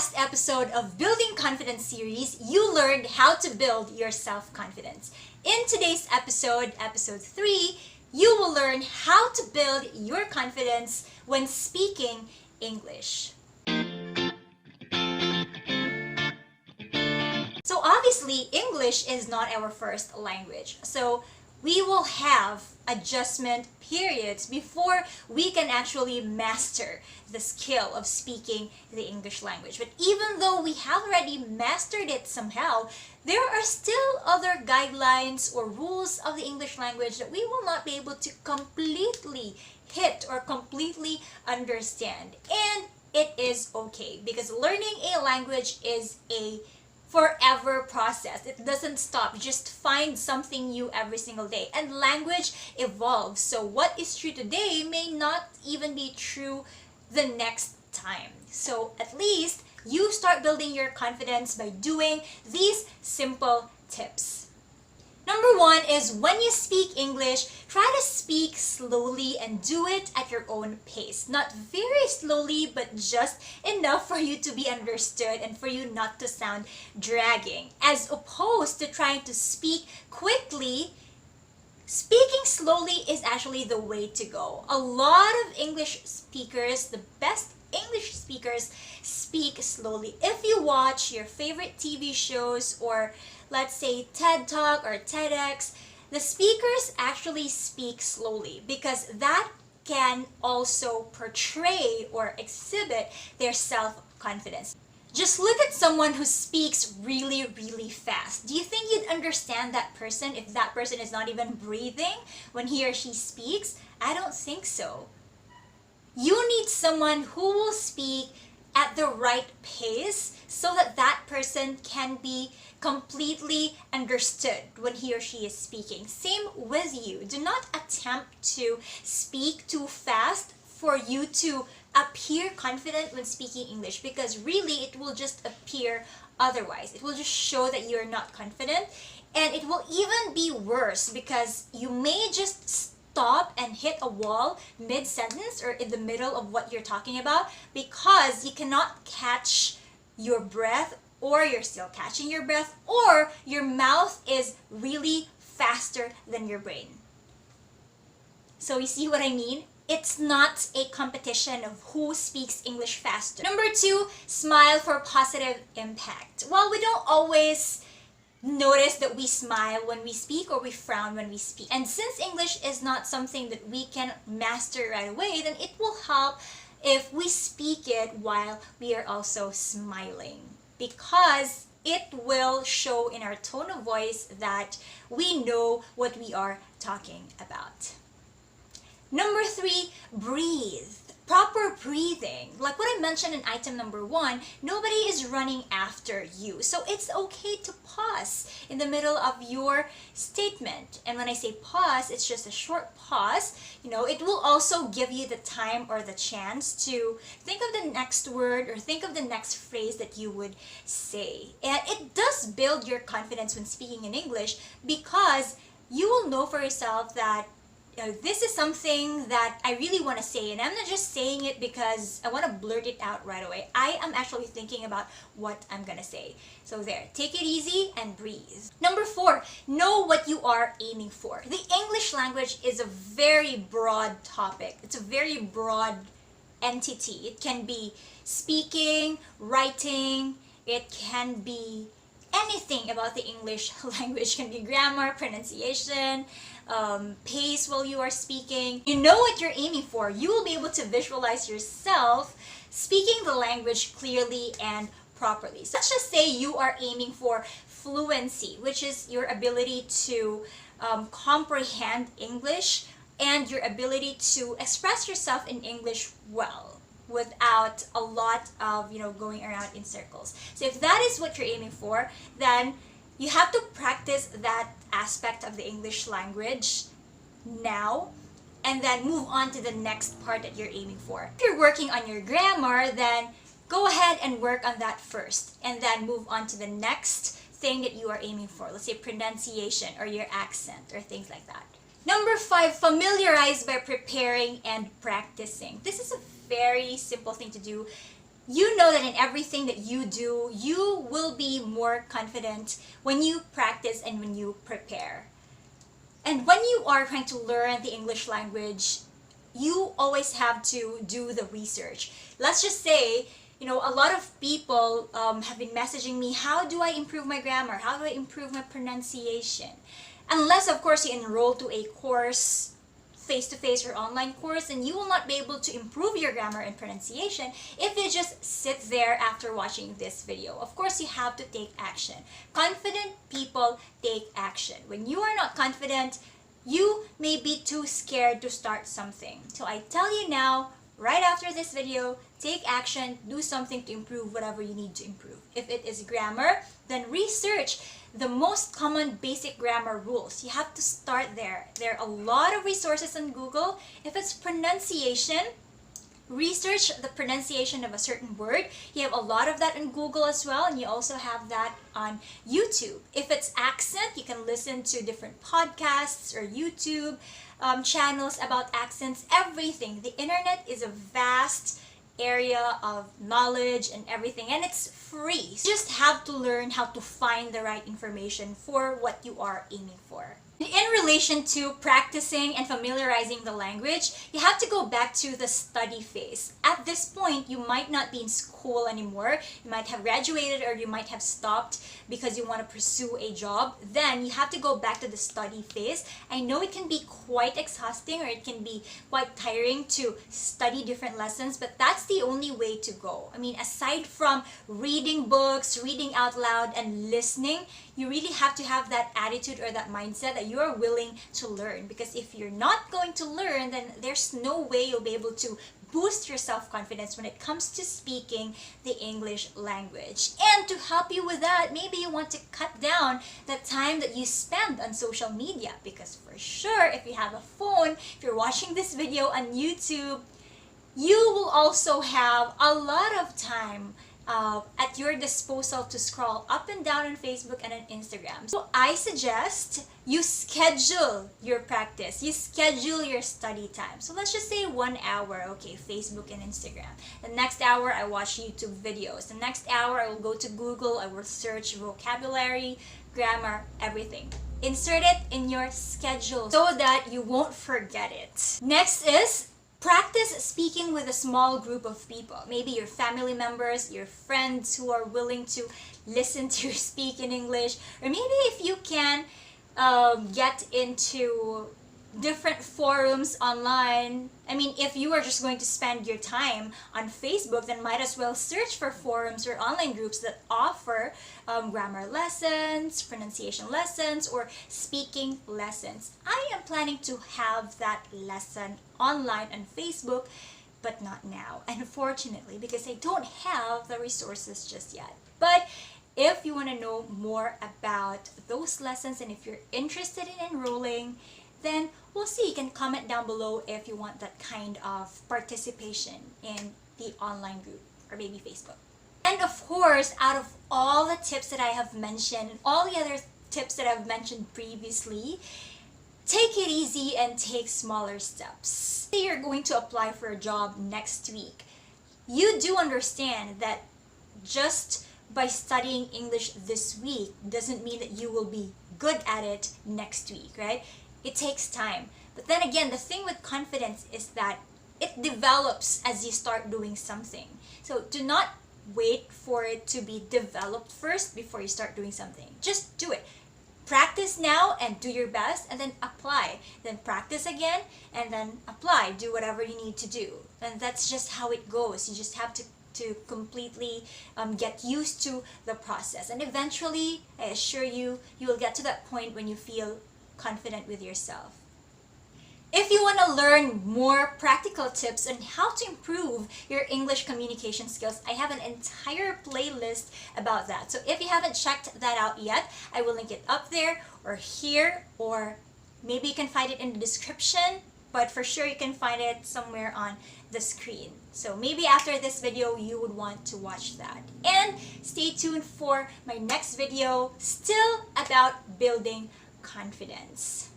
last episode of Building Confidence series, you learned how to build your self-confidence. In today's episode, episode 3, you will learn how to build your confidence when speaking English. So obviously, English is not our first language. So we will have adjustment periods before we can actually master the skill of speaking the English language. But even though we have already mastered it somehow, there are still other guidelines or rules of the English language that we will not be able to completely hit or completely understand. And it is okay, because learning a language is a forever process. It doesn't stop. You just find something new every single day. And language evolves. So what is true today may not even be true the next time. So at least you start building your confidence by doing these simple tips. Number 1 is, when you speak English, try to speak slowly and do it at your own pace. Not very slowly, but just enough for you to be understood and for you not to sound dragging. As opposed to trying to speak quickly, speaking slowly is actually the way to go. A lot of English speakers, the best English speakers, speak slowly. If you watch your favorite TV shows, or let's say TED Talk or TEDx, the speakers actually speak slowly because that can also portray or exhibit their self-confidence. Just look at someone who speaks really, really fast. Do you think you'd understand that person if that person is not even breathing when he or she speaks? I don't think so. You need someone who will speak at the right pace so that that person can be completely understood when he or she is speaking. Same with you. Do not attempt to speak too fast for you to appear confident when speaking English, because really it will just appear otherwise. It will just show that you're not confident, and it will even be worse because you may just stop and hit a wall mid-sentence or in the middle of what you're talking about because you cannot catch your breath, or you're still catching your breath, or your mouth is really faster than your brain. So you see what I mean? It's not a competition of who speaks English faster. Number 2, smile for positive impact. Well, we don't always notice that we smile when we speak or we frown when we speak. And since English is not something that we can master right away, then it will help if we speak it while we are also smiling, because it will show in our tone of voice that we know what we are talking about. Number 3, breathe. Proper breathing. Like what I mentioned in item number 1, nobody is running after you. So it's okay to pause in the middle of your statement. And when I say pause, it's just a short pause. It will also give you the time or the chance to think of the next word or think of the next phrase that you would say. And it does build your confidence when speaking in English, because you will know for yourself that this is something that I really want to say, and I'm not just saying it because I want to blurt it out right away. I am actually thinking about what I'm gonna say. So there, take it easy and breathe. Number 4, know what you are aiming for. The English language is a very broad topic. It's a very broad entity. It can be speaking, writing, it can be anything about the English language. It can be grammar, pronunciation, pace while you are speaking. You know what you're aiming for. You will be able to visualize yourself speaking the language clearly and properly. So let's just say you are aiming for fluency, which is your ability to comprehend English and your ability to express yourself in English well, without a lot of going around in circles. So if that is what you're aiming for, then you have to practice that aspect of the English language now, and then move on to the next part that you're aiming for. If you're working on your grammar, then go ahead and work on that first, and then move on to the next thing that you are aiming for. Let's say pronunciation or your accent or things like that. Number 5, familiarize by preparing and practicing. This is a very simple thing to do. you know that in everything that you do, you will be more confident when you practice and when you prepare. And when you are trying to learn the English language, you always have to do the research. Let's just say, a lot of people have been messaging me, how do I improve my grammar? How do I improve my pronunciation? Unless, of course, you enroll to a course, face-to-face or online course, and you will not be able to improve your grammar and pronunciation if you just sit there after watching this video. Of course, you have to take action. Confident people take action. When you are not confident, you may be too scared to start something. So I tell you now, right after this video, take action, do something to improve whatever you need to improve. If it is grammar, then research the most common basic grammar rules. You have to start there. There are a lot of resources on Google. If it's pronunciation, research the pronunciation of a certain word. You have a lot of that on Google as well, and you also have that on YouTube. If it's accent, you can listen to different podcasts or YouTube channels about accents, everything. The internet is a vast area of knowledge and everything, and it's free. You just have to learn how to find the right information for what you are aiming for. In relation to practicing and familiarizing the language, you have to go back to the study phase. At this point, you might not be in school anymore. You might have graduated or you might have stopped because you want to pursue a job. Then you have to go back to the study phase. I know it can be quite exhausting or it can be quite tiring to study different lessons, but that's the only way to go. I mean, aside from reading books, reading out loud, and listening, you really have to have that attitude or that mindset that you are willing to learn. Because if you're not going to learn, then there's no way you'll be able to boost your self-confidence when it comes to speaking the English language. And to help you with that, maybe you want to cut down the time that you spend on social media. Because for sure, if you have a phone, if you're watching this video on YouTube, you will also have a lot of time at your disposal to scroll up and down on Facebook and on Instagram. So I suggest you schedule your practice, you schedule your study time. So let's just say 1 hour, okay, Facebook and Instagram. The next hour I watch YouTube videos. The next hour I will go to Google, I will search vocabulary, grammar, everything. Insert it in your schedule so that you won't forget it. Next is practice speaking with a small group of people. Maybe your family members, your friends who are willing to listen to you speak in English. Or maybe if you can get into different forums online. I mean, if you are just going to spend your time on Facebook, then might as well search for forums or online groups that offer grammar lessons, pronunciation lessons, or speaking lessons. I am planning to have that lesson online on Facebook, but not now, unfortunately, because I don't have the resources just yet. But if you want to know more about those lessons and if you're interested in enrolling, then we'll see. You can comment down below if you want that kind of participation in the online group or maybe Facebook. And of course, out of all the tips that I have mentioned and all the other tips that I've mentioned previously, take it easy and take smaller steps. Say you're going to apply for a job next week. You do understand that just by studying English this week doesn't mean that you will be good at it next week, right? It takes time. But then again, the thing with confidence is that it develops as you start doing something. So do not wait for it to be developed first before you start doing something. Just do it. Practice now and do your best and then apply. Then practice again and then apply. Do whatever you need to do. And that's just how it goes. You just have to completely get used to the process. And eventually, I assure you, you will get to that point when you feel confident with yourself. If you want to learn more practical tips on how to improve your English communication skills, I have an entire playlist about that. So if you haven't checked that out yet, I will link it up there or here, or maybe you can find it in the description, but for sure you can find it somewhere on the screen. So maybe after this video, you would want to watch that. And stay tuned for my next video, still about building confidence.